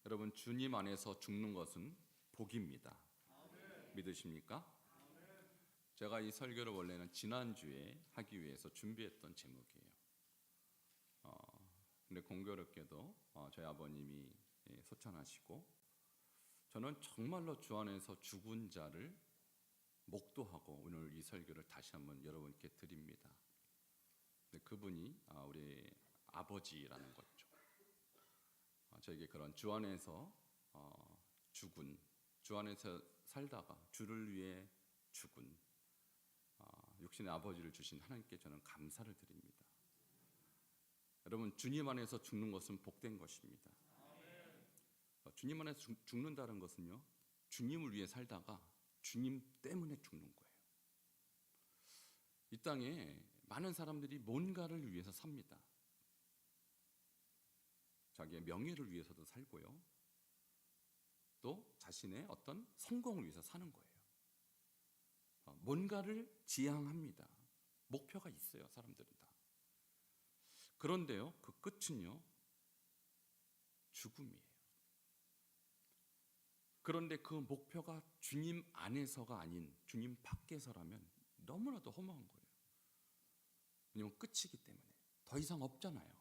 여러분, 주님 안에서 죽는 것은 복입니다. 믿으십니까? 제가 이 설교를 원래는 지난주에 하기 위해서 준비했던 제목이에요. 근데 공교롭게도 저희 아버님이 소천하시고 저는 정말로 주 안에서 죽은 자를 목도하고 오늘 이 설교를 다시 한번 여러분께 드립니다. 근데 그분이 우리 아버지라는 거죠. 저에게 그런 주 안에서 죽은, 주 안에서 살다가 주를 위해 죽은 육신의 아버지를 주신 하나님께 저는 감사를 드립니다. 여러분, 주님 안에서 죽는 것은 복된 것입니다. 주님 안에서 죽는다는 것은요, 주님을 위해 살다가 주님 때문에 죽는 거예요. 이 땅에 많은 사람들이 뭔가를 위해서 삽니다. 자기의 명예를 위해서도 살고요, 또 자신의 어떤 성공을 위해서 사는 거예요. 뭔가를 지향합니다. 목표가 있어요, 사람들은 다. 그런데요, 그 끝은요, 죽음이에요. 그런데 그 목표가 주님 안에서가 아닌 주님 밖에서라면 너무나도 허무한 거예요. 왜냐하면 끝이기 때문에 더 이상 없잖아요.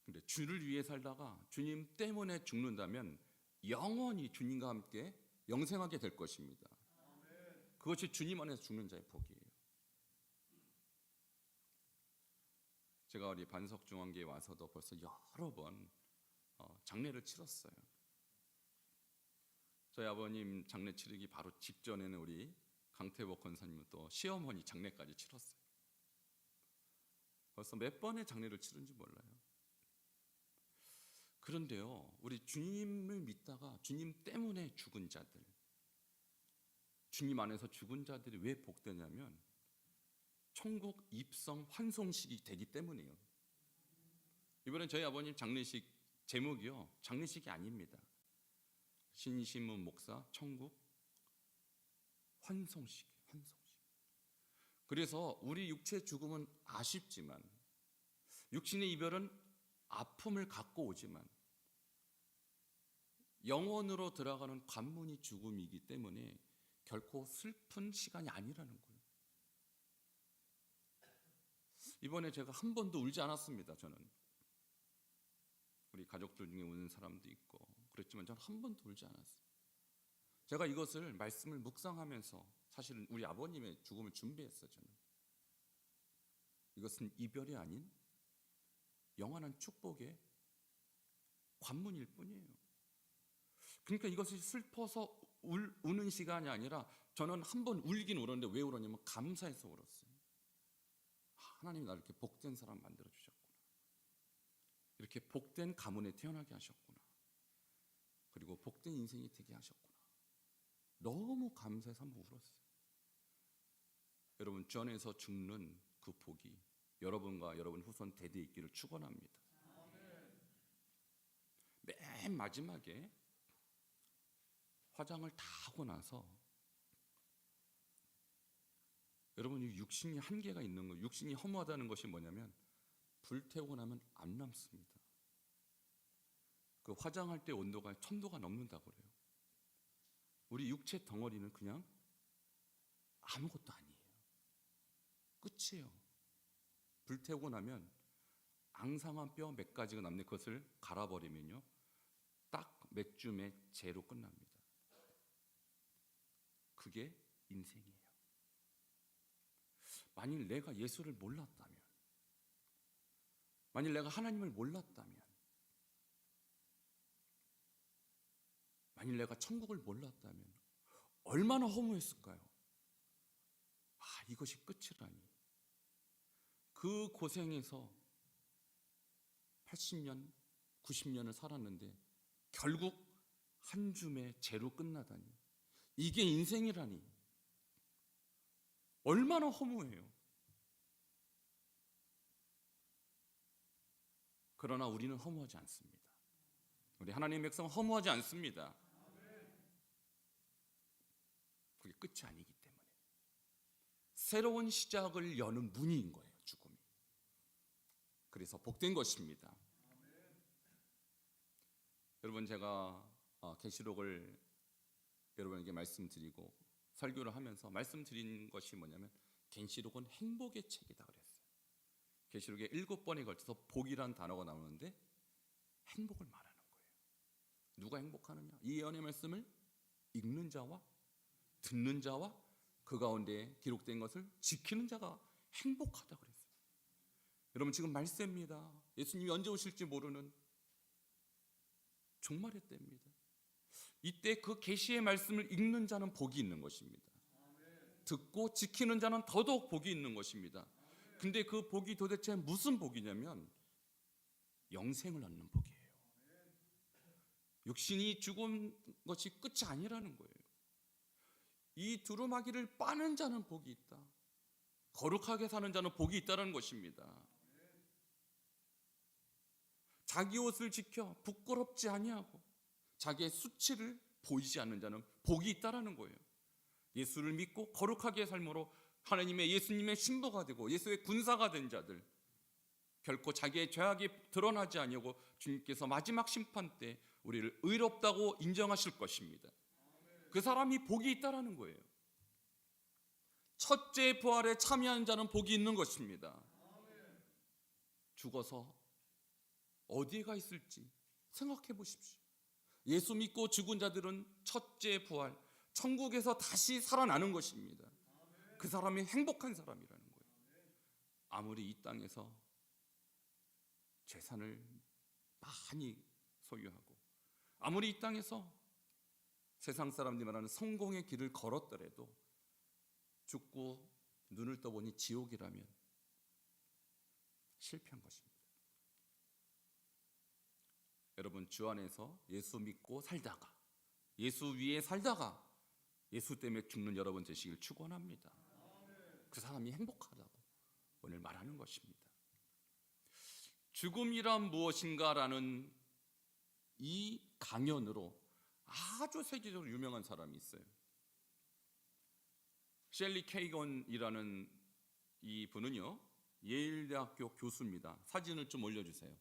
근데 주를 위해 살다가 주님 때문에 죽는다면 영원히 주님과 함께 영생하게 될 것입니다. 그것이 주님 안에서 죽는 자의 복이에요. 제가 우리 반석중앙교회에 와서도 벌써 여러 번 장례를 치렀어요. 저희 아버님 장례 치르기 바로 직전에는 우리 강태복 권사님은 또 시어머니 장례까지 치렀어요. 벌써 몇 번의 장례를 치른지 몰라요. 그런데요, 우리 주님을 믿다가 주님 때문에 죽은 자들, 주님 안에서 죽은 자들이 왜 복되냐면 천국 입성 환송식이 되기 때문이에요. 이번에 저희 아버님 장례식 제목이요, 장례식이 아닙니다. 신심은 목사 천국 환송식이에요. 환송식. 그래서 우리 육체의 죽음은 아쉽지만, 육신의 이별은 아픔을 갖고 오지만 영원으로 들어가는 관문이 죽음이기 때문에 결코 슬픈 시간이 아니라는 거예요. 이번에 제가 한 번도 울지 않았습니다. 저는 우리 가족들 중에 우는 사람도 있고 그랬지만 저는 한 번도 울지 않았어요. 제가 이것을 말씀을 묵상하면서 사실은 우리 아버님의 죽음을 준비했어요. 저는 이것은 이별이 아닌 영원한 축복의 관문일 뿐이에요. 그러니까 이것이 슬퍼서 우는 시간이 아니라 저는 한 번 울긴 울었는데 왜 울었냐면 감사해서 울었어요. 하나님이 나를 이렇게 복된 사람 만들어 주셨구나. 이렇게 복된 가문에 태어나게 하셨구나. 그리고 복된 인생이 되게 하셨구나. 너무 감사해서 한번 울었어요. 여러분, 주 안에서 죽는 그 복이 여러분과 여러분 후손 대대에 있기를 축원합니다. 맨 마지막에 화장을 다 하고 나서 여러분, 육신이 한계가 있는 거예요. 육신이 허무하다는 것이 뭐냐면 불태우고 나면 안 남습니다. 그 화장할 때 온도가 1000도가 넘는다고 그래요. 우리 육체 덩어리는 그냥 아무것도 아니에요. 끝이에요. 불태우고 나면 앙상한 뼈 몇 가지가 남는 것을 갈아버리면요, 딱 몇 줌의 재로 끝납니다. 그게 인생이에요. 만일 내가 예수를 몰랐다면, 만일 내가 하나님을 몰랐다면, 만일 내가 천국을 몰랐다면 얼마나 허무했을까요? 이것이 끝이라니. 그 고생에서 80년, 90년을 살았는데 결국 한 줌의 재로 끝나다니. 이게 인생이라니. 얼마나 허무해요. 그러나 우리는 허무하지 않습니다. 우리 하나님의 백성은 허무하지 않습니다. 그게 끝이 아니기 때문에 새로운 시작을 여는 문인 거예요, 죽음이. 그래서 복된 것입니다. 여러분 제가 계시록을 여러분에게 말씀드리고 설교를 하면서 말씀드린 것이 뭐냐면 계시록은 행복의 책이다 그랬어요. 계시록에 7번에 걸쳐서 복이란 단어가 나오는데 행복을 말하는 거예요. 누가 행복하느냐? 이 예언의 말씀을 읽는 자와 듣는 자와 그 가운데 기록된 것을 지키는 자가 행복하다 그랬어요. 여러분 지금 말세입니다. 예수님이 언제 오실지 모르는 종말의 때입니다. 이때 그 계시의 말씀을 읽는 자는 복이 있는 것입니다. 듣고 지키는 자는 더더욱 복이 있는 것입니다. 근데 그 복이 도대체 무슨 복이냐면 영생을 얻는 복이에요. 육신이 죽은 것이 끝이 아니라는 거예요. 이 두루마기를 빠는 자는 복이 있다. 거룩하게 사는 자는 복이 있다는 것입니다. 자기 옷을 지켜 부끄럽지 아니하고 자기의 수치를 보이지 않는 자는 복이 있다라는 거예요. 예수를 믿고 거룩하게 삶으로 하나님의 예수님의 신부가 되고 예수의 군사가 된 자들, 결코 자기의 죄악이 드러나지 아니하고 주님께서 마지막 심판 때 우리를 의롭다고 인정하실 것입니다. 그 사람이 복이 있다라는 거예요. 첫째 부활에 참여한 자는 복이 있는 것입니다. 죽어서 어디에 가 있을지 생각해 보십시오. 예수 믿고 죽은 자들은 첫째 부활, 천국에서 다시 살아나는 것입니다. 그 사람이 행복한 사람이라는 거예요. 아무리 이 땅에서 재산을 많이 소유하고 아무리 이 땅에서 세상 사람들이 말하는 성공의 길을 걸었더라도 죽고 눈을 떠보니 지옥이라면 실패한 것입니다. 여러분 주 안에서 예수 믿고 살다가 예수 위에 살다가 예수 때문에 죽는 여러분 되시길 축원합니다. 그 사람이 행복하다고 오늘 말하는 것입니다. 죽음이란 무엇인가라는 이 강연으로 아주 세계적으로 유명한 사람이 있어요. 셸리 케이건이라는 이 분은요 예일대학교 교수입니다. 사진을 좀 올려주세요.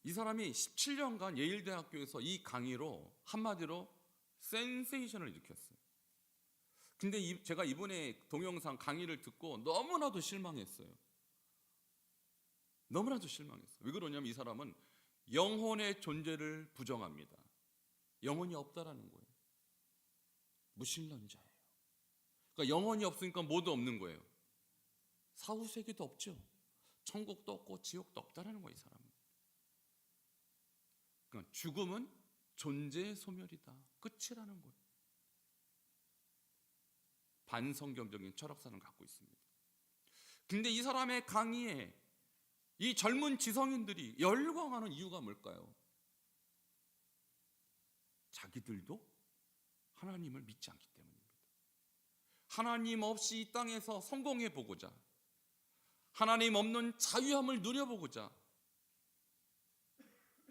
이 사람이 17년간 예일대학교에서 이 강의로 한마디로 센세이션을 일으켰어요. 근데 제가 이번에 동영상 강의를 듣고 너무나도 실망했어요. 너무나도 실망했어요. 왜 그러냐면 이 사람은 영혼의 존재를 부정합니다. 영혼이 없다라는 거예요. 무신론자예요. 그러니까 영혼이 없으니까 뭐도 없는 거예요. 사후세계도 없죠. 천국도 없고 지옥도 없다라는 거예요. 이 사람은. 그러니까 죽음은 존재의 소멸이다. 끝이라는 거예요. 반성경적인 철학사를 갖고 있습니다. 근데 이 사람의 강의에 이 젊은 지성인들이 열광하는 이유가 뭘까요? 자기들도 하나님을 믿지 않기 때문입니다. 하나님 없이 이 땅에서 성공해 보고자, 하나님 없는 자유함을 누려보고자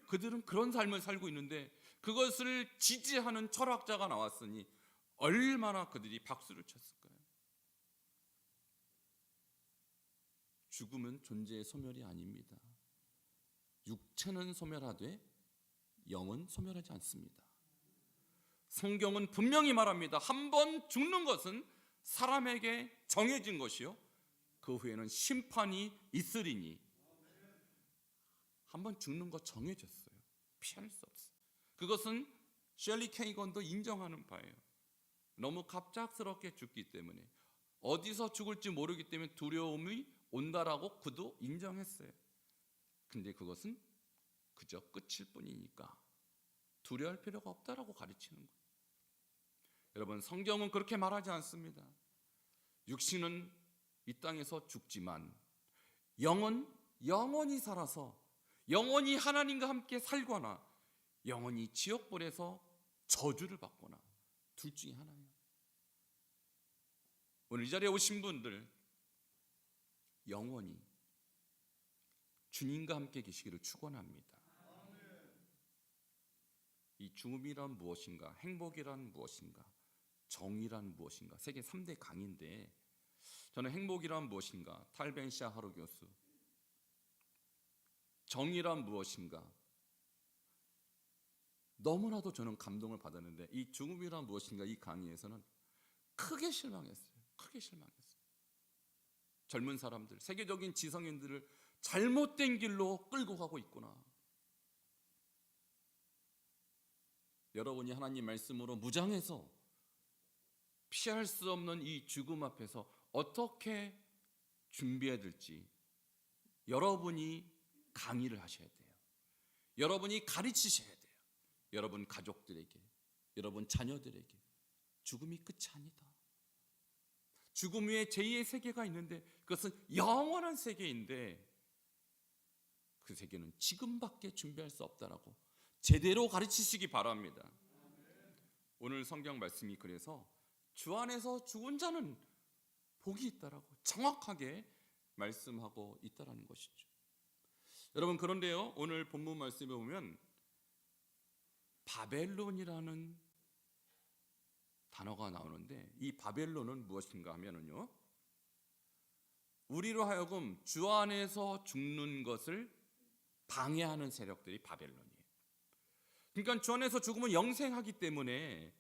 그들은 그런 삶을 살고 있는데 그것을 지지하는 철학자가 나왔으니 얼마나 그들이 박수를 쳤을까요? 죽음은 존재의 소멸이 아닙니다. 육체는 소멸하되 영은 소멸하지 않습니다. 성경은 분명히 말합니다. 한 번 죽는 것은 사람에게 정해진 것이요 그 후에는 심판이 있으리니. 한 번 죽는 거 정해졌어요. 피할 수 없어요. 그것은 셸리 케이건도 인정하는 바예요. 너무 갑작스럽게 죽기 때문에 어디서 죽을지 모르기 때문에 두려움이 온다라고 그도 인정했어요. 근데 그것은 그저 끝일 뿐이니까 두려워할 필요가 없다라고 가르치는 거예요. 여러분 성경은 그렇게 말하지 않습니다. 육신은 이 땅에서 죽지만 영은 영원히 살아서 영원히 하나님과 함께 살거나 영원히 지옥불에서 저주를 받거나 둘 중에 하나예요. 오늘 이 자리에 오신 분들 영원히 주님과 함께 계시기를 축원합니다. 이 죽음이란 무엇인가, 행복이란 무엇인가, 정의란 무엇인가, 세계 3대 강의인데 저는 행복이란 무엇인가 탈벤시아 하루 교수, 정의란 무엇인가? 너무나도 저는 감동을 받았는데 이 죽음이란 무엇인가 이 강의에서는 크게 실망했어요. 크게 실망했어요. 젊은 사람들, 세계적인 지성인들을 잘못된 길로 끌고 가고 있구나. 여러분이 하나님 말씀으로 무장해서 피할 수 없는 이 죽음 앞에서 어떻게 준비해야 될지 여러분이 강의를 하셔야 돼요. 여러분이 가르치셔야 돼요. 여러분 가족들에게, 여러분 자녀들에게 죽음이 끝이 아니다. 죽음 위에 제2의 세계가 있는데 그것은 영원한 세계인데 그 세계는 지금밖에 준비할 수 없다라고 제대로 가르치시기 바랍니다. 오늘 성경 말씀이 그래서 주 안에서 죽은 자는 복이 있다라고 정확하게 말씀하고 있다라는 것이죠. 여러분, 그런데요, 오늘 본문 말씀에 보면 바벨론이라는 단어가 나오는데 이 바벨론은 무엇인가 하면은요, 우리로 하여금 주 안에서 죽는 것을 방해하는 세력들이 바벨론이에요. 그러니까 주 안에서 죽으면 영생하기 때문에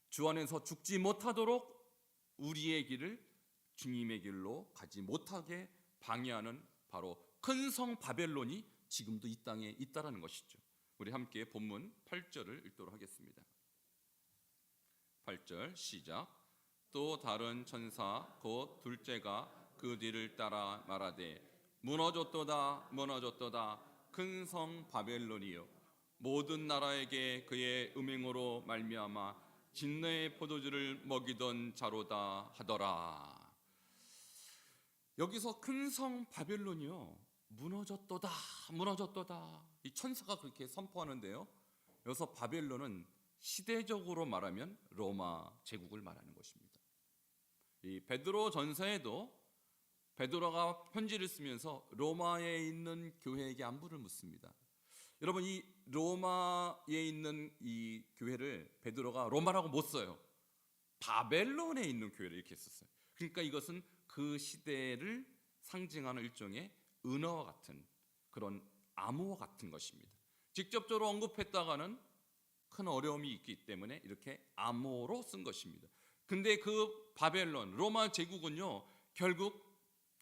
주 안에서 죽지 못하도록 우리의 길을 주님의 길로 가지 못하게 방해하는 바로 큰 성 바벨론이 지금도 이 땅에 있다라는 것이죠. 우리 함께 본문 8절을 읽도록 하겠습니다. 8절 시작. 또 다른 천사 곧 둘째가 그 뒤를 따라 말하되 무너졌도다 무너졌도다 큰 성 바벨론이요 모든 나라에게 그의 음행으로 말미암아 진노의 포도주를 먹이던 자로다 하더라. 여기서 큰 성 바벨론이요 무너졌도다 무너졌도다 이 천사가 그렇게 선포하는데요, 여기서 바벨론은 시대적으로 말하면 로마 제국을 말하는 것입니다. 이 베드로 전서에도 베드로가 편지를 쓰면서 로마에 있는 교회에게 안부를 묻습니다. 여러분, 이 로마에 있는 이 교회를 베드로가 로마라고 못 써요. 바벨론에 있는 교회를 이렇게 썼어요. 그러니까 이것은 그 시대를 상징하는 일종의 은어와 같은 그런 암호와 같은 것입니다. 직접적으로 언급했다가는 큰 어려움이 있기 때문에 이렇게 암호로 쓴 것입니다. 근데 그 바벨론, 로마 제국은요 결국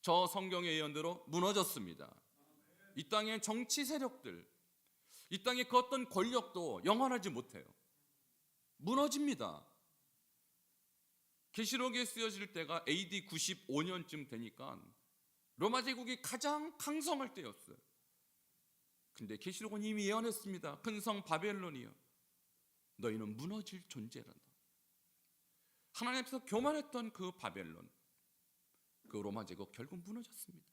저 성경의 예언대로 무너졌습니다. 이 땅의 정치 세력들, 이 땅의 그 어떤 권력도 영원하지 못해요. 무너집니다. 계시록에 쓰여질 때가 AD 95년쯤 되니까 로마 제국이 가장 강성할 때였어요. 근데 계시록은 이미 예언했습니다. 큰 성 바벨론이요 너희는 무너질 존재란다. 하나님 앞에서 교만했던 그 바벨론, 그 로마 제국 결국 무너졌습니다.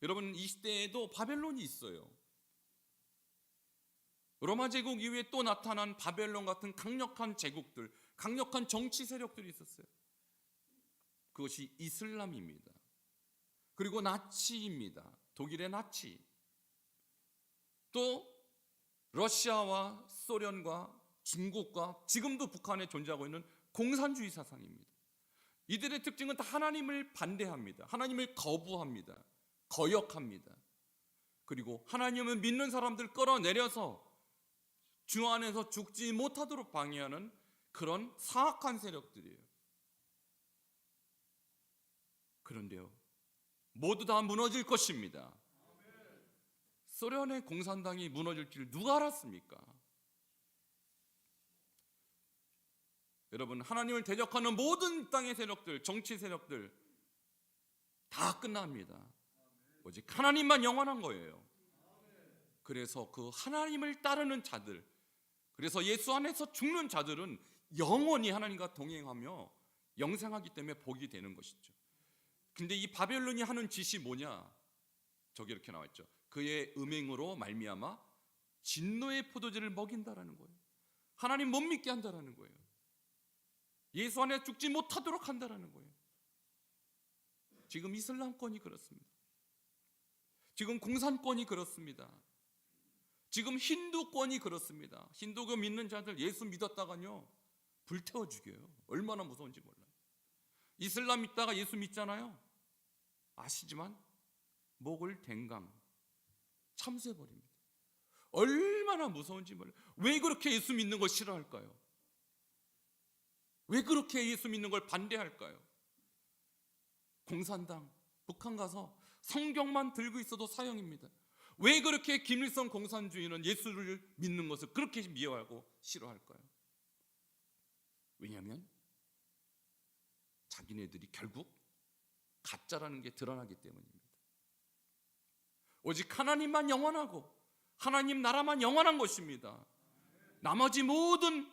여러분, 이 시대에도 바벨론이 있어요. 로마 제국 이후에 또 나타난 바벨론 같은 강력한 제국들, 강력한 정치 세력들이 있었어요. 그것이 이슬람입니다. 그리고 나치입니다. 독일의 나치. 또 러시아와 소련과 중국과 지금도 북한에 존재하고 있는 공산주의 사상입니다. 이들의 특징은 다 하나님을 반대합니다. 하나님을 거부합니다. 거역합니다. 그리고 하나님을 믿는 사람들 끌어내려서 주 안에서 죽지 못하도록 방해하는 그런 사악한 세력들이에요. 그런데요, 모두 다 무너질 것입니다. 소련의 공산당이 무너질 줄 누가 알았습니까? 여러분, 하나님을 대적하는 모든 땅의 세력들, 정치 세력들 다 끝납니다. 오직 하나님만 영원한 거예요. 그래서 그 하나님을 따르는 자들, 그래서 예수 안에서 죽는 자들은 영원히 하나님과 동행하며 영생하기 때문에 복이 되는 것이죠. 근데 이 바벨론이 하는 짓이 뭐냐? 저기 이렇게 나와 있죠. 그의 음행으로 말미암아 진노의 포도주를 먹인다라는 거예요. 하나님 못 믿게 한다라는 거예요. 예수 안에 죽지 못하도록 한다라는 거예요. 지금 이슬람권이 그렇습니다. 지금 공산권이 그렇습니다. 지금 힌두권이 그렇습니다. 힌두교 믿는 자들 예수 믿었다가요 불태워 죽여요. 얼마나 무서운지 몰라요. 이슬람 믿다가 예수 믿잖아요. 아시지만 목을 댕강 참수해버립니다. 얼마나 무서운지 몰라요. 왜 그렇게 예수 믿는 걸 싫어할까요? 왜 그렇게 예수 믿는 걸 반대할까요? 공산당, 북한 가서 성경만 들고 있어도 사형입니다. 왜 그렇게 김일성 공산주의는 예수를 믿는 것을 그렇게 미워하고 싫어할까요? 왜냐하면 자기네들이 결국 가짜라는 게 드러나기 때문입니다. 오직 하나님만 영원하고 하나님 나라만 영원한 것입니다. 나머지 모든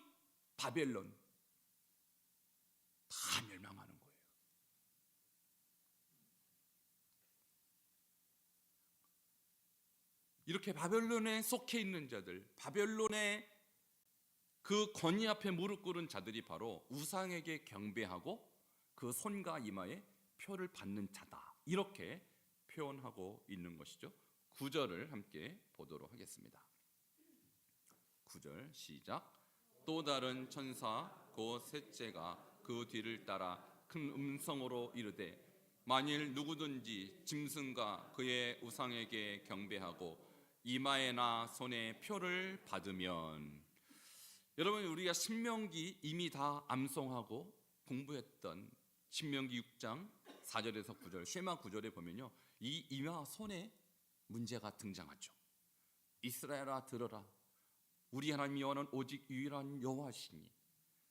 바벨론 다 멸망하는 거예요. 이렇게 바벨론에 속해 있는 자들, 바벨론의 그 권위 앞에 무릎 꿇은 자들이 바로 우상에게 경배하고 그 손과 이마에 표를 받는 자다, 이렇게 표현하고 있는 것이죠. 9절을 함께 보도록 하겠습니다. 9절 시작. 또 다른 천사 곧 셋째가 그 뒤를 따라 큰 음성으로 이르되 만일 누구든지 짐승과 그의 우상에게 경배하고 이마에나 손에 표를 받으면, 여러분 우리가 신명기 이미 다 암송하고 공부했던 신명기 6장 4절에서 9절 쉐마 9절에 보면요, 이 이마 손에 문제가 등장하죠. 이스라엘아 들어라, 우리 하나님 여호와는 오직 유일한 여호와시니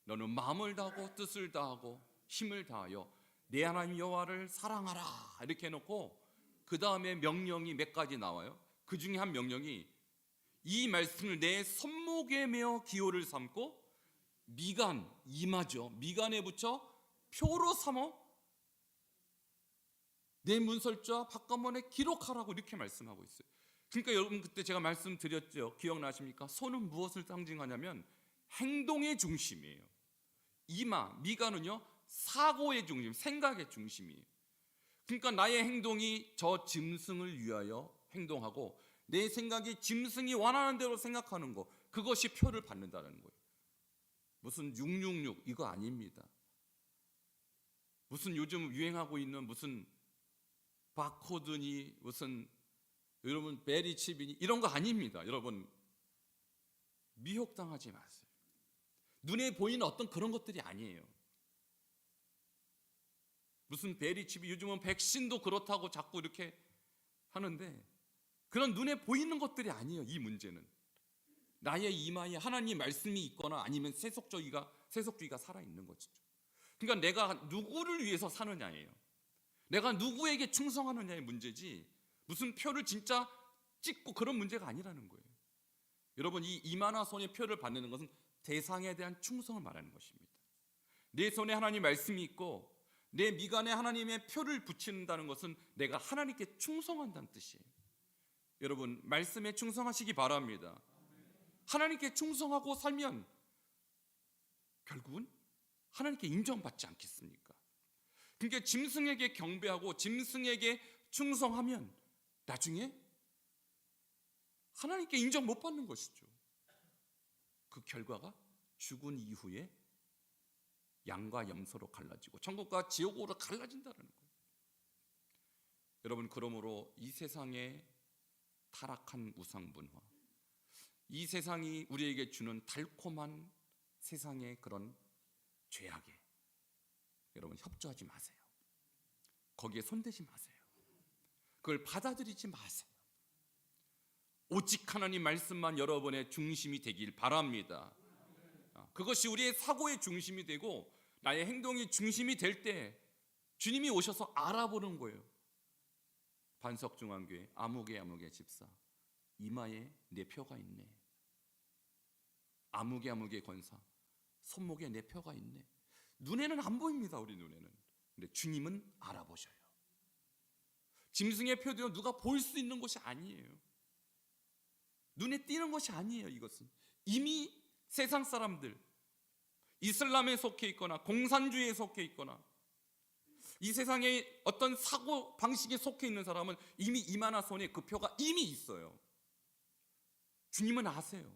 너는 마음을 다하고 뜻을 다하고 힘을 다하여 내 하나님 여호와를 사랑하라, 이렇게 해놓고 그 다음에 명령이 몇 가지 나와요. 그 중에 한 명령이 이 말씀을 내 손목에 메어 기호를 삼고 미간, 이마죠, 미간에 붙여 표로 삼어 내 문설주와 바깥문에 기록하라고 이렇게 말씀하고 있어요. 그러니까 여러분 그때 제가 말씀드렸죠. 기억나십니까? 손은 무엇을 상징하냐면 행동의 중심이에요. 이마, 미간은요 사고의 중심, 생각의 중심이에요. 그러니까 나의 행동이 저 짐승을 위하여 행동하고 내 생각이 짐승이 원하는 대로 생각하는 거, 그것이 표를 받는다는 거예요. 무슨 666 이거 아닙니다. 무슨 요즘 유행하고 있는 무슨 바코드니 무슨 여러분 베리칩이니 이런 거 아닙니다. 여러분 미혹당하지 마세요. 눈에 보이는 어떤 그런 것들이 아니에요. 무슨 베리칩이, 요즘은 백신도 그렇다고 자꾸 이렇게 하는데 그런 눈에 보이는 것들이 아니에요. 이 문제는 나의 이마에 하나님 말씀이 있거나 아니면 세속주의가 살아있는 것이죠. 그러니까 내가 누구를 위해서 사느냐예요. 내가 누구에게 충성하느냐의 문제지 무슨 표를 진짜 찍고 그런 문제가 아니라는 거예요. 여러분 이 이마나 손에 표를 받는 것은 대상에 대한 충성을 말하는 것입니다. 내 손에 하나님 말씀이 있고 내 미간에 하나님의 표를 붙인다는 것은 내가 하나님께 충성한다는 뜻이에요. 여러분 말씀에 충성하시기 바랍니다. 하나님께 충성하고 살면 결국은 하나님께 인정받지 않겠습니까? 그러니까 짐승에게 경배하고 짐승에게 충성하면 나중에 하나님께 인정 못 받는 것이죠. 그 결과가 죽은 이후에 양과 염소로 갈라지고 천국과 지옥으로 갈라진다는 거예요. 여러분 그러므로 이 세상의 타락한 우상 문화, 이 세상이 우리에게 주는 달콤한 세상의 그런 죄악에 여러분 협조하지 마세요. 거기에 손대지 마세요. 그걸 받아들이지 마세요. 오직 하나님 말씀만 여러분의 중심이 되길 바랍니다. 그것이 우리의 사고의 중심이 되고 나의 행동의 중심이 될 때 주님이 오셔서 알아보는 거예요. 반석중앙교회 아무개 집사, 이마에 내 표가 있네. 아무개 권사, 손목에 내 표가 있네. 눈에는 안 보입니다. 우리 눈에는. 근데 주님은 알아보셔요. 짐승의 표도 누가 볼 수 있는 것이 아니에요. 눈에 띄는 것이 아니에요. 이것은 이미 세상 사람들, 이슬람에 속해 있거나 공산주의에 속해 있거나 이 세상의 어떤 사고 방식에 속해 있는 사람은 이미 이마나 손에 그 표가 이미 있어요. 주님은 아세요.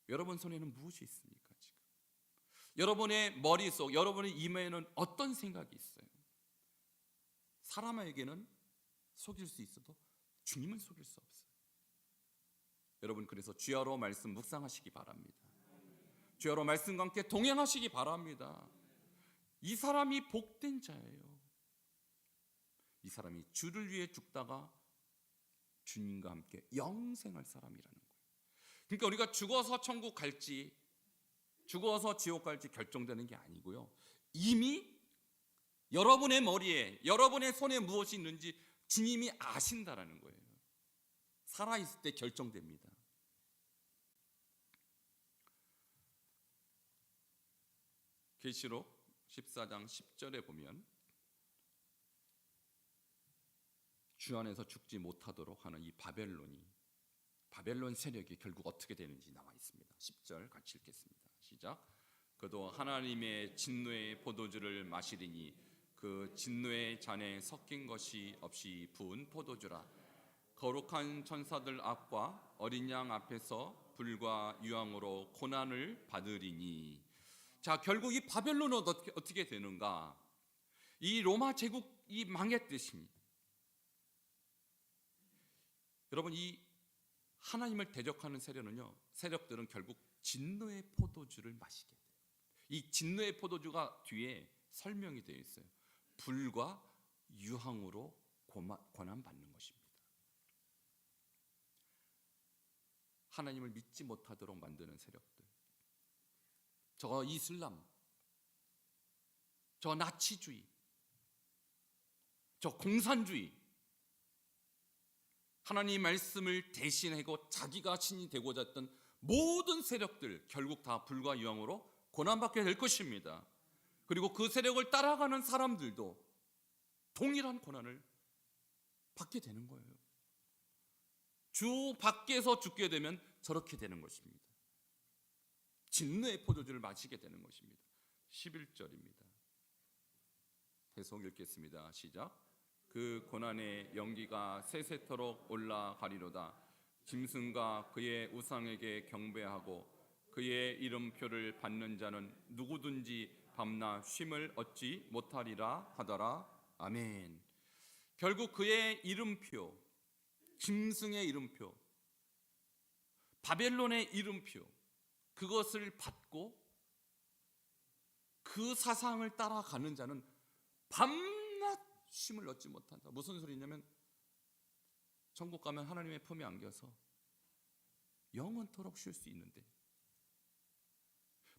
여러분 손에는 무엇이 있습니까? 지금 여러분의 머릿속, 여러분의 이마에는 어떤 생각이 있어요? 사람에게는 속일 수 있어도 주님은 속일 수 없어요. 여러분, 그래서 주야로 말씀 묵상하시기 바랍니다. 주야로 말씀과 함께 동행하시기 바랍니다. 이 사람이 복된 자예요. 이 사람이 주를 위해 죽다가 주님과 함께 영생할 사람이라는 거예요. 그러니까 우리가 죽어서 천국 갈지 죽어서 지옥 갈지 결정되는 게 아니고요, 이미 여러분의 머리에, 여러분의 손에 무엇이 있는지 주님이 아신다라는 거예요. 살아있을 때 결정됩니다. 계시록 14장 10절에 보면 주 안에서 죽지 못하도록 하는 이 바벨론 세력이 결국 어떻게 되는지 나와 있습니다. 10절 같이 읽겠습니다. 시작. 그도 하나님의 진노의 포도주를 마시리니 그 진노의 잔에 섞인 것이 없이 부은 포도주라. 거룩한 천사들 앞과 어린 양 앞에서 불과 유황으로 고난을 받으리니. 자, 결국 이 바벨론은 어떻게 되는가? 이 로마 제국이 망했듯이 여러분, 이 하나님을 대적하는 세력들은 결국 진노의 포도주를 마시게 돼요. 이 진노의 포도주가 뒤에 설명이 되어 있어요. 불과 유황으로 고난받는 것입니다. 하나님을 믿지 못하도록 만드는 세력들, 저 이슬람, 저 나치주의, 저 공산주의, 하나님 말씀을 대신하고 자기가 신이 되고자 했던 모든 세력들 결국 다 불과 유황으로 고난받게 될 것입니다. 그리고 그 세력을 따라가는 사람들도 동일한 고난을 받게 되는 거예요. 주 밖에서 죽게 되면 저렇게 되는 것입니다. 진노의 포도주를 마시게 되는 것입니다. 11절입니다. 계속 읽겠습니다. 시작. 그 고난의 연기가 세세토록 올라가리로다. 짐승과 그의 우상에게 경배하고 그의 이름표를 받는 자는 누구든지 밤낮 쉼을 얻지 못하리라 하더라. 아멘. 결국 그의 이름표, 짐승의 이름표, 바벨론의 이름표, 그것을 받고 그 사상을 따라가는 자는 밤낮 쉼을 얻지 못한다. 무슨 소리냐면 천국 가면 하나님의 품에 안겨서 영원토록 쉴 수 있는데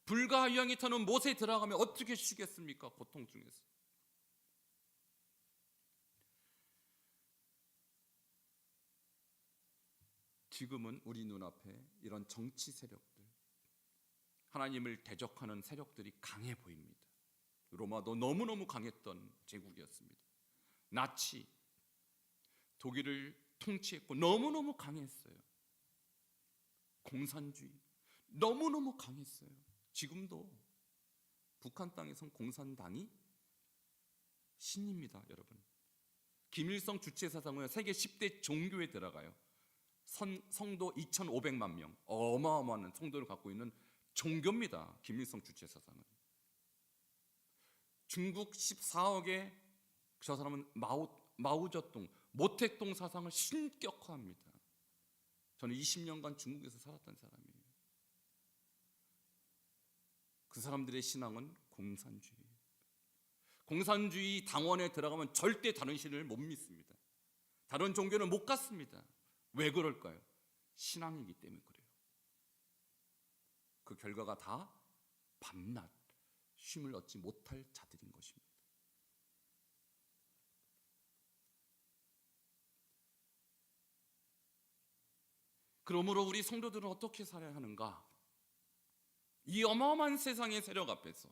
불과 유황이 터는 못에 들어가면 어떻게 쉬겠습니까? 고통 중에서. 지금은 우리 눈앞에 이런 정치 세력들, 하나님을 대적하는 세력들이 강해 보입니다. 로마도 너무너무 강했던 제국이었습니다. 나치, 독일을 통치했고 너무너무 강했어요. 공산주의, 너무너무 강했어요. 지금도 북한 땅에선 공산당이 신입니다, 여러분. 김일성 주체 사상은 세계 10대 종교에 들어가요. 성도 2,500만 명, 어마어마한 성도를 갖고 있는 종교입니다. 김일성 주체 사상은. 중국 14억의 저 사람은 마오쩌둥, 모택동 사상을 신격화합니다. 저는 20년간 중국에서 살았던 사람이에요. 그 사람들의 신앙은 공산주의. 공산주의 당원에 들어가면 절대 다른 신을 못 믿습니다. 다른 종교는 못 갖습니다. 왜 그럴까요? 신앙이기 때문에 그래요. 그 결과가 다 밤낮 쉼을 얻지 못할 자들인 것입니다. 그러므로 우리 성도들은 어떻게 살아야 하는가? 이 어마어마한 세상의 세력 앞에서,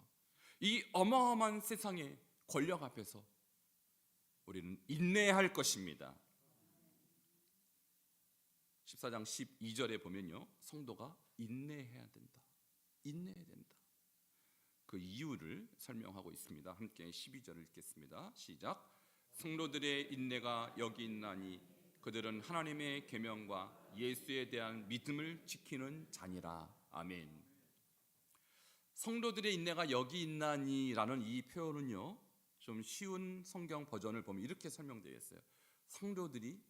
이 어마어마한 세상의 권력 앞에서 우리는 인내해야 할 것입니다. 14장 12절에 보면요, 성도가 인내해야 된다. 인내해야 된다. 그 이유를 설명하고 있습니다. 함께 12절을 읽겠습니다. 시작. 성도들의 인내가 여기 있나니 그들은 하나님의 계명과 예수에 대한 믿음을 지키는 자니라. 아멘. 성도들의 인내가 여기 있나니라는 이 표현은요, 좀 쉬운 성경 버전을 보면 이렇게 설명되어 있어요. 성도들이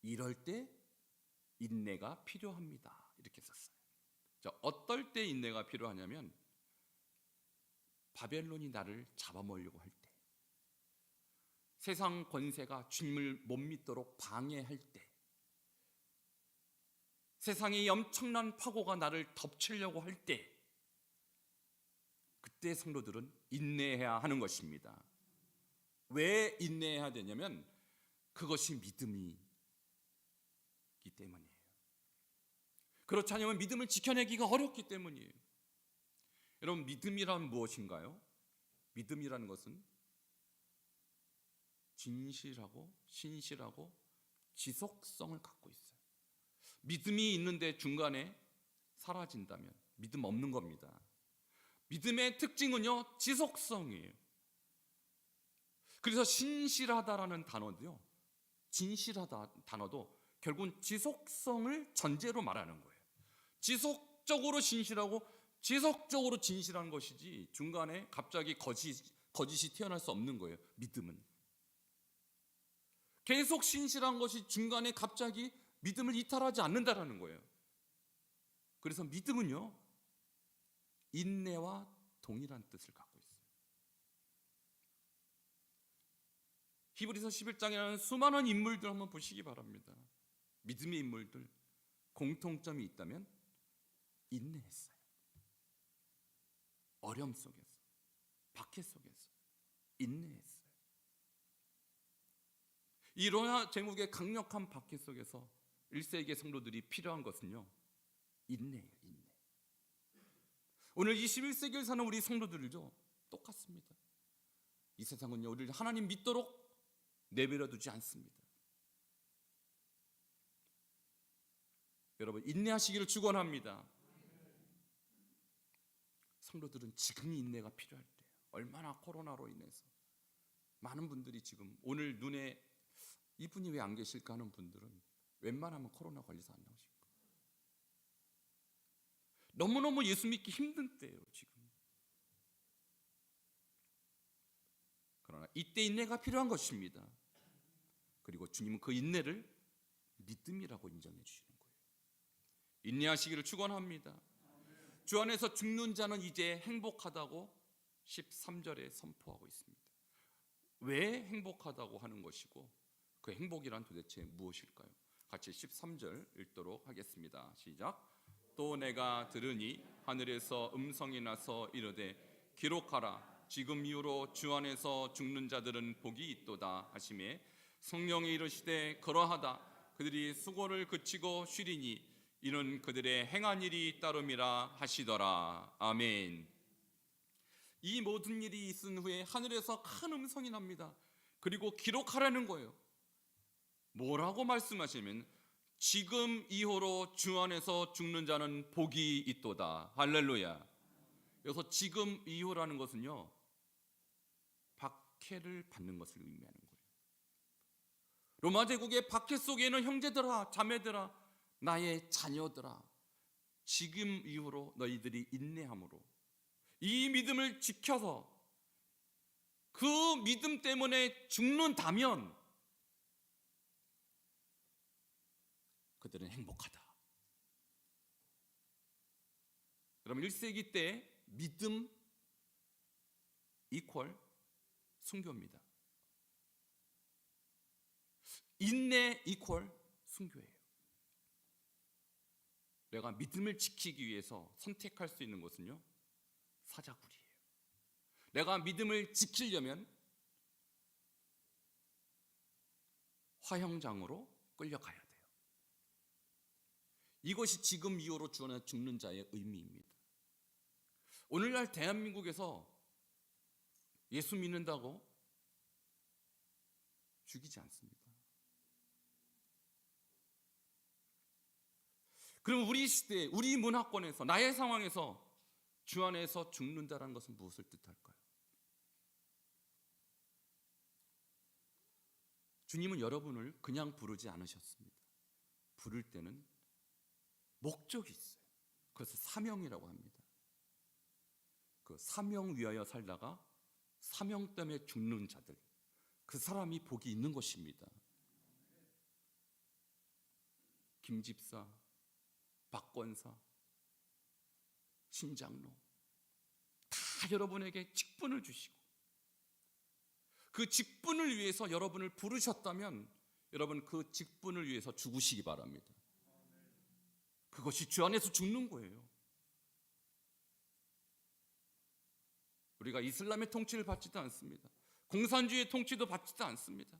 이럴 때 인내가 필요합니다. 이렇게 썼어요. 자, 어떨 때 인내가 필요하냐면 바벨론이 나를 잡아먹으려고 할 때, 세상 권세가 주님을 못 믿도록 방해할 때, 세상의 엄청난 파고가 나를 덮치려고 할 때, 그때 성도들은 인내해야 하는 것입니다. 왜 인내해야 되냐면 그것이 믿음이기 때문이에요. 그렇지 않으면 믿음을 지켜내기가 어렵기 때문이에요. 여러분, 믿음이란 무엇인가요? 믿음이라는 것은 진실하고 신실하고 지속성을 갖고 있어요. 믿음이 있는데 중간에 사라진다면 믿음 없는 겁니다. 믿음의 특징은요, 지속성이에요. 그래서 신실하다라는 단어도요, 진실하다 단어도 결국은 지속성을 전제로 말하는 거예요. 지속적으로 신실하고 지속적으로 진실한 것이지 중간에 갑자기 거짓이 태어날 수 없는 거예요. 믿음은 계속 신실한 것이 중간에 갑자기 믿음을 이탈하지 않는다라는 거예요. 그래서 믿음은요, 인내와 동일한 뜻을 갖고 있어요. 히브리서 11장에는 수많은 인물들 한번 보시기 바랍니다. 믿음의 인물들, 공통점이 있다면 인내했어요. 어려움 속에서, 박해 속에서 인내했어요. 이 로마 제국의 강력한 박해 속에서 1세기 성도들이 필요한 것은요, 인내예요. 인내. 오늘 21세기를 사는 우리 성도들도 똑같습니다. 이 세상은요, 우리를 하나님 믿도록 내버려 두지 않습니다. 여러분, 인내하시기를 축원합니다. 성도들은 지금이 인내가 필요할 때, 얼마나 코로나로 인해서 많은 분들이 지금 오늘 눈에 이분이 왜 안 계실까 하는 분들은 웬만하면 코로나 걸려서 안 나오실 거예요. 너무너무 예수 믿기 힘든 때예요, 지금. 그러나 이때 인내가 필요한 것입니다. 그리고 주님은 그 인내를 믿음이라고 인정해 주시는 거예요. 인내하시기를 축원합니다. 주 안에서 죽는 자는 이제 행복하다고 13절에 선포하고 있습니다. 왜 행복하다고 하는 것이고 그 행복이란 도대체 무엇일까요? 같이 13절 읽도록 하겠습니다. 시작. 또 내가 들으니 하늘에서 음성이 나서 이르되 기록하라. 지금 이후로 주 안에서 죽는 자들은 복이 있도다 하시매 성령이 이르시되 그러하다. 그들이 수고를 그치고 쉬리니 이는 그들의 행한 일이 따름이라 하시더라. 아멘. 이 모든 일이 있은 후에 하늘에서 큰 음성이 납니다. 그리고 기록하라는 거예요. 뭐라고 말씀하시면 지금 이후로 주 안에서 죽는 자는 복이 있도다. 할렐루야. 여기서 지금 이후라는 것은요, 박해를 받는 것을 의미하는 거예요. 로마 제국의 박해 속에는 형제들아, 자매들아, 나의 자녀들아, 지금 이후로 너희들이 인내함으로 이 믿음을 지켜서 그 믿음 때문에 죽는다면 그들은 행복하다. 그럼 1세기 때 믿음 이퀄 순교입니다. 인내 이퀄 순교예요. 내가 믿음을 지키기 위해서 선택할 수 있는 것은요, 사자굴이에요. 내가 믿음을 지키려면 화형장으로 끌려가야 돼요. 이것이 지금 이후로 주 안에 죽는 자의 의미입니다. 오늘날 대한민국에서 예수 믿는다고 죽이지 않습니다. 그럼 우리 시대, 우리 문화권에서, 나의 상황에서 주 안에서 죽는다는 것은 무엇을 뜻할까요? 주님은 여러분을 그냥 부르지 않으셨습니다. 부를 때는 목적이 있어요. 그래서 사명이라고 합니다. 그 사명 위하여 살다가 사명 때문에 죽는 자들, 그 사람이 복이 있는 것입니다. 김집사, 박권사, 신장로 다 여러분에게 직분을 주시고 그 직분을 위해서 여러분을 부르셨다면 여러분 그 직분을 위해서 죽으시기 바랍니다. 그것이 주 안에서 죽는 거예요. 우리가 이슬람의 통치를 받지도 않습니다. 공산주의의 통치도 받지도 않습니다.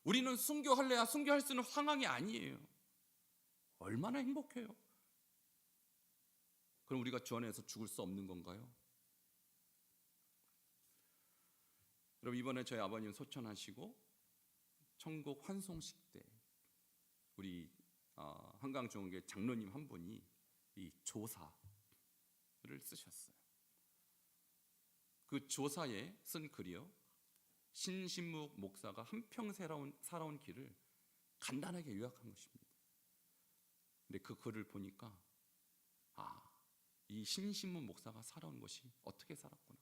우리는 순교할래야 순교할 수 있는 상황이 아니에요. 얼마나 행복해요. 그럼 우리가 주 안에서 죽을 수 없는 건가요? 여러분, 이번에 저희 아버님 소천하시고 천국 환송식 때 우리 한강중앙교회 장로님 한 분이 이 조사를 쓰셨어요. 그 조사에 쓴 글이요, 신신묵 목사가 한평생 살아온 길을 간단하게 요약한 것입니다. 근데 그 글을 보니까 이 신신묵 목사가 살아온 것이 어떻게 살았구나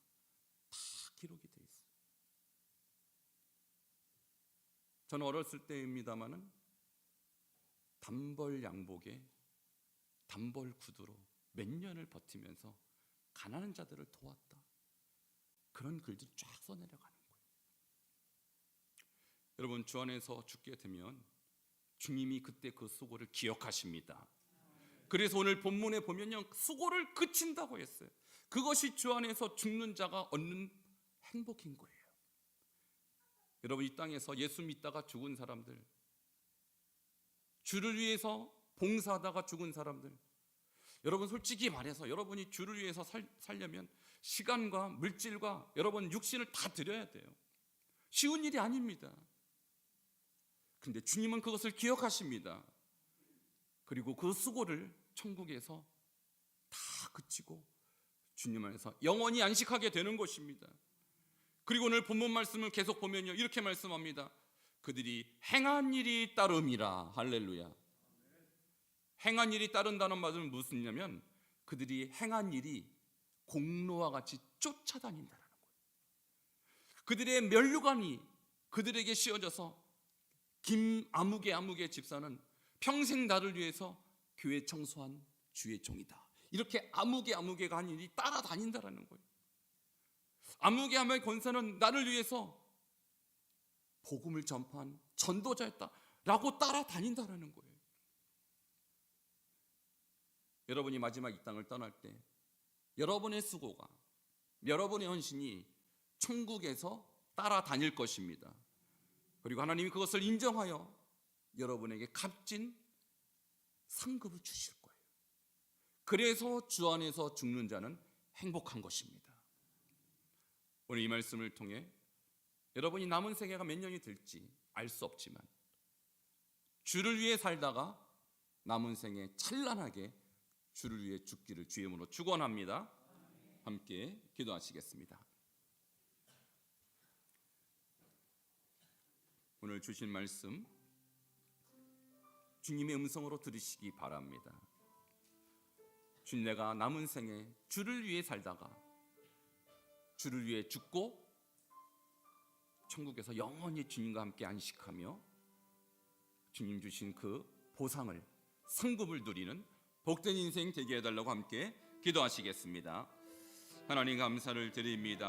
다 기록이 되어 있어요. 저는 어렸을 때입니다마는 단벌 양복에 단벌 구두로 몇 년을 버티면서 가난한 자들을 도왔다, 그런 글들이 쫙 써내려가는 거예요. 여러분, 주 안에서 죽게 되면 주님이 그때 그 수고를 기억하십니다. 그래서 오늘 본문에 보면요, 수고를 그친다고 했어요. 그것이 주 안에서 죽는 자가 얻는 행복인 거예요. 여러분, 이 땅에서 예수 믿다가 죽은 사람들, 주를 위해서 봉사하다가 죽은 사람들, 여러분 솔직히 말해서 여러분이 주를 위해서 살려면 시간과 물질과 여러분 육신을 다 드려야 돼요. 쉬운 일이 아닙니다. 근데 주님은 그것을 기억하십니다. 그리고 그 수고를 천국에서 다 그치고 주님 안에서 영원히 안식하게 되는 것입니다. 그리고 오늘 본문 말씀을 계속 보면요, 이렇게 말씀합니다. 그들이 행한 일이 따름이라. 할렐루야. 행한 일이 따른다는 말은 무슨 의미냐면 그들이 행한 일이 공로와 같이 쫓아다닌다는 거예요. 그들의 면류관이 그들에게 씌워져서 김아무개 집사는 평생 나를 위해서 교회 청소한 주의 종이다, 이렇게 아무개가 한 일이 따라다닌다는 거예요. 아무개 권사는 나를 위해서 복음을 전파한 전도자였다라고 따라다닌다는 거예요. 여러분이 마지막 이 땅을 떠날 때 여러분의 수고가, 여러분의 헌신이 천국에서 따라다닐 것입니다. 그리고 하나님이 그것을 인정하여 여러분에게 값진 상급을 주실 거예요. 그래서 주 안에서 죽는 자는 행복한 것입니다. 오늘 이 말씀을 통해 여러분이 남은 생애가 몇 년이 될지 알 수 없지만 주를 위해 살다가 남은 생에 찬란하게 주를 위해 죽기를 주의 이름으로 축원합니다. 함께 기도하시겠습니다. 오늘 주신 말씀 주님의 음성으로 들으시기 바랍니다. 주님, 내가 남은 생에 주를 위해 살다가 주를 위해 죽고 천국에서 영원히 주님과 함께 안식하며 주님 주신 그 보상을, 상급을 누리는 복된 인생 되게 해달라고 함께 기도하시겠습니다. 하나님, 감사를 드립니다.